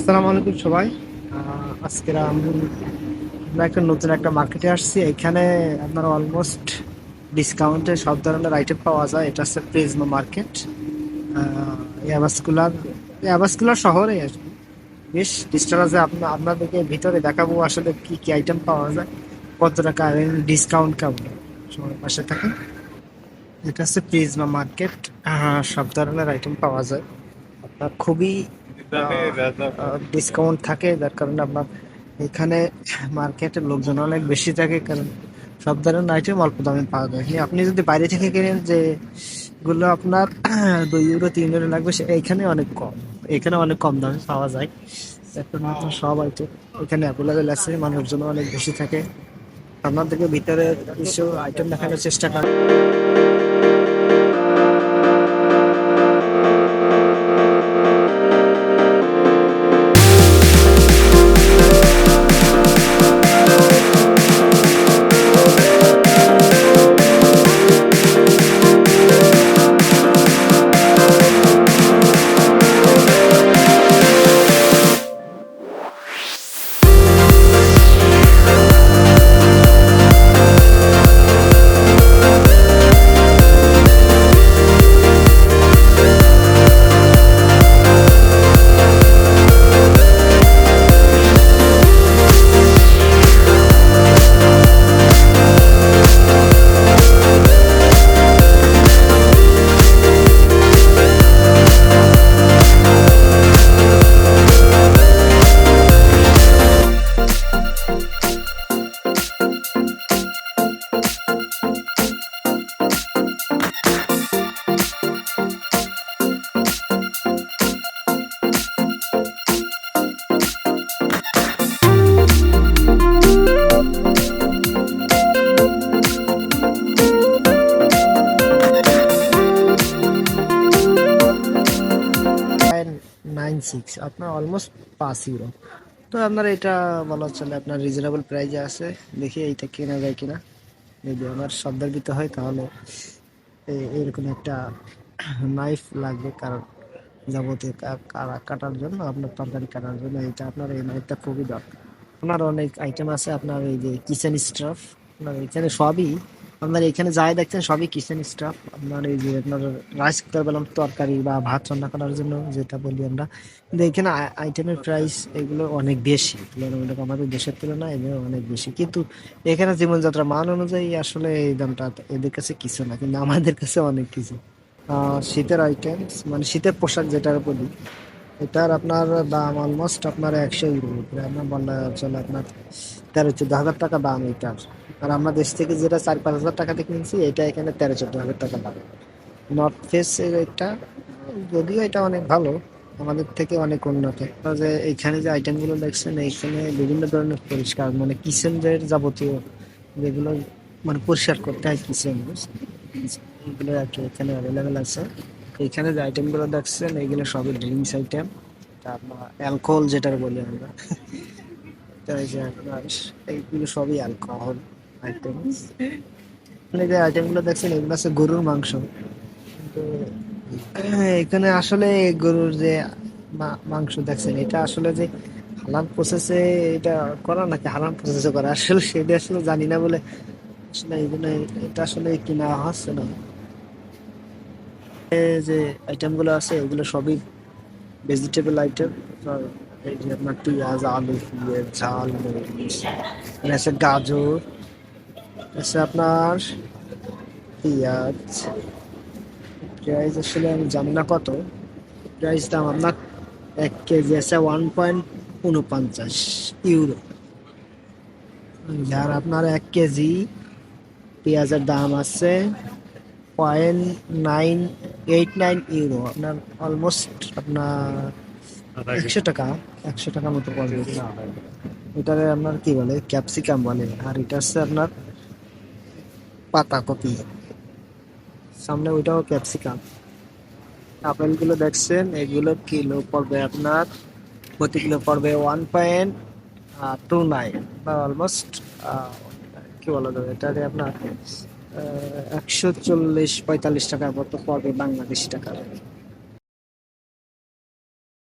আসসালামু আলাইকুম সবাই। আজকে আমরা একটা নতুন একটা মার্কেটে আসছি। এখানে আপনার অলমোস্ট ডিসকাউন্টে সব ধরনের আইটেম পাওয়া যায়। এটা হচ্ছে প্রিজমা মার্কেট, অ্যাভাসকুলার অ্যাভাসকুলার শহরে আর কি। বেশ ডিস্টার আছে। আপনাদেরকে ভিতরে দেখাবো আসলে কি কি আইটেম পাওয়া যায়, কত টাকা ডিসকাউন্ট কেমন। সবাই পাশে থাকেন। এটা হচ্ছে প্রিজমা মার্কেট। সব ধরনের আইটেম পাওয়া যায়। আপনার খুবই ডিসকাউন্ট থাকে, যার কারণে আপনার এখানে মার্কেটের লোকজন অনেক বেশি থাকে, কারণ সব ধরনের আইটেম অল্প দামে পাওয়া যায়। আপনি যদি বাইরে থেকে কেনেন, যে গুলো আপনার 2 ইউরো 3 ইউরো লাগবে, এখানে অনেক কম, এখানে অনেক কম দামে পাওয়া যায়। এখন মাত্র সব আইটেম এখানে অ্যাভেলেবেল আছে, মানুষজন অনেক বেশি থাকে। আপনাদেরকে ভিতরে কিছু আইটেম দেখানোর চেষ্টা করেন। 9.6, আপনার অলমোস্ট 5 ইউরো। তো আপনার এটা বলা চলে আপনার রিজনেবল প্রাইজে আছে। দেখি এইটা কেনা যায় কিনা। যদি আমার শব্দার্পিত হয় তাহলে এরকম একটা নাইফ লাগবে, কারণ যাবতীয় কাটার জন্য, আপনার তরকারি কাটার জন্য এটা আপনার এই নাইফটা খুবই দরকার। আপনার অনেক আইটেম আছে, আপনার এই যে কিচেন স্টাফ, আপনার এখানে সবই, আপনার এখানে যাই দেখছেন সবই কিচেন স্টাফ। আপনার এই যে আপনার রাইস কুকার বললাম, তরকারি বা ভাত রান্না করার জন্য যেটা বলি আমরা। কিন্তু এখানে আইটেমের প্রাইস এগুলো অনেক বেশি তুলনামূলক আমাদের দেশের তুলনায় এগুলো অনেক বেশি, কিন্তু এখানে জীবনযাত্রার মান অনুযায়ী আসলে এই দামটা এদের কাছে কিছু না, কিন্তু আমাদের কাছে অনেক কিছু। শীতের আইটেমস মানে শীতের পোশাক যেটার বলি, এটার আপনার দাম অলমোস্ট আপনার 100 ইউরো উপরে। আপনার বলা চলে আপনার 13-14 হাজার টাকা দাম এটার। আর আমরা দেশ থেকে যেটা 4-5 হাজার টাকাতে কিনছি, এটা এখানে 13-14 হাজার টাকা দাম। নর্থ ফেস এটা, যদিও এটা অনেক ভালো, আমাদের থেকে অনেক উন্নত। যে এইখানে যে আইটেমগুলো দেখছেন, এইখানে বিভিন্ন ধরনের পরিষ্কার মানে কিচেনের যাবতীয় যেগুলো মানে পরিষ্কার করতে হয় কিচেন, এগুলো আর কি এখানে অ্যাভেলেবেল আছে। এখানে যে আইটেমগুলো দেখছেন এগুলো সবই ড্রিঙ্কস আইটেম, আপনার অ্যালকোহল যেটার বলি আমরা। তো এই যে আপনার এইগুলো সবই অ্যালকোহল আইটেম। যে আইটেমগুলো দেখছেন এগুলো আছে গরুর মাংস। তো এখানে আসলে গরুর যে মাংস দেখছেন, এটা আসলে যে হালাল প্রসেসে এটা করা নাকি হারাম প্রসেসে করা, আসলে সেটা আসলে জানি না বলে আসলে এই জন্য এটা আসলে কিনা হচ্ছে না। যে আইটেমগুলো আছে এগুলো সবই ভেজিটেবল আইটেম। এই যে আপনার পেঁয়াজ, আলু, ফুলের ঝাল, মরিচ, এখানে আছে গাজর, আছে আপনার পেঁয়াজ। প্রাইস আসলে আমি জানি না কত। প্রাইস দাম আপনার 1 কেজি আছে 1.49 ইউরো। আর আপনার 1 কেজি পেঁয়াজের দাম আছে 0.989 ইউরো। আপনার অলমোস্ট আপনার 100 টাকা, 100 টাকার মতো পড়বে। এটারে আপনার কি বলে, ক্যাপসিকাম বলে। আর এটা হচ্ছে আপনার পাতাকপি, সামনে ওইটাও ক্যাপসিকাম। আপেল গুলো দেখছেন, এগুলো কিলো পড়বে আপনার, প্রতি কিলো পড়বে 1.29, বা অলমোস্ট কি বলা যাবে এটারে আপনার 140-45 টাকার মতো পড়বে বাংলাদেশি টাকা।